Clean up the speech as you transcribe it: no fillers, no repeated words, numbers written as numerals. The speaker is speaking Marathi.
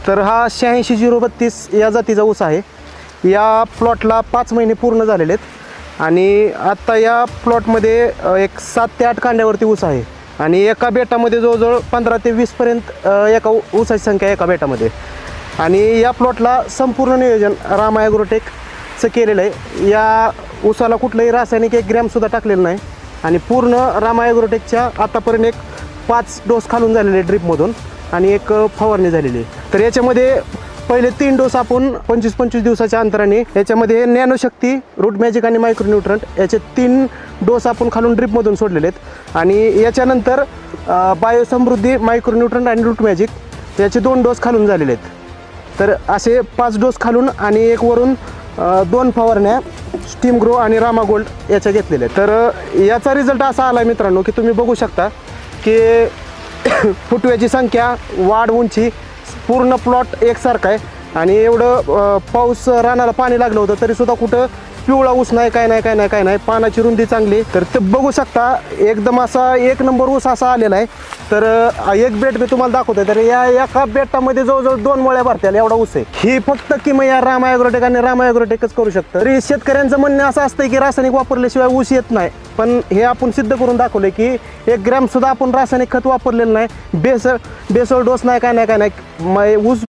तर हा 86-032 या जातीचा ऊस आहे। या प्लॉटला 5 महिने पूर्ण झालेले आहेत आणि आत्ता या प्लॉटमध्ये एक 7 ते 8 कांड्यावरती ऊस आहे आणि एका बेटामध्ये जवळजवळ 15 ते 20 पर्यंत एका ऊसाची संख्या एका बेटामध्ये। आणि या प्लॉटला संपूर्ण नियोजन रामा ॲग्रोटेकचं केलेलं आहे। या ऊसाला कुठलंही रासायनिक 1 ग्रॅमसुद्धा टाकलेलं नाही आणि पूर्ण रामा ॲग्रोटेकच्या आतापर्यंत एक 5 डोस खालून झालेले ड्रिपमधून आणि एक फवारणी झालेली आहे। तर याच्यामध्ये पहिले 3 डोस आपण 25-25 दिवसाच्या अंतराने याच्यामध्ये नॅनोशक्ती, रूट मॅजिक आणि मायक्रोन्यूट्रंट याचे 3 डोस आपण खालून ड्रिपमधून सोडलेले आहेत आणि याच्यानंतर बायोसमृद्धी, मायक्रोन्यूट्रंट आणि रूट मॅजिक याचे 2 डोस खालून झालेले आहेत। तर असे 5 डोस खालून आणि एक वरून 2 फवारण्या स्टीम ग्रो आणि रामा गोल्ड याच्या घेतलेल्या आहेत। तर याचा रिझल्ट असा आला मित्रांनो की तुम्ही बघू शकता की फुटव्याची संख्या, वाढ, उंची पूर्ण प्लॉट एकसारखा आहे आणि एवढं पाऊस रानाला पाणी लागलं होतं तरीसुद्धा कुठं पिवळा ऊस नाही, काय नाही। पानाची रुंदी चांगली, तर ते बघू शकता एकदम असा 1 नंबर ऊस असा आलेला आहे। तर एक बेट मी तुम्हाला दाखवतोय, तर या एका बेटामध्ये जवळजवळ 2 मळ्या भरत्याला एवढा ऊस आहे। ही फक्त किंमत या रामा ॲग्रोटेक आणि रामा ॲग्रोटेकच करू शकतं। तरी शेतकऱ्यांचं म्हणणं असं असतं की रासायनिक वापरल्याशिवाय ऊस येत नाही, पण हे आपण सिद्ध करून दाखवले की 1 ग्रॅम सुद्धा आपण रासायनिक खत वापरलेलं नाही, बेसळ डोस नाही, काय नाही ऊस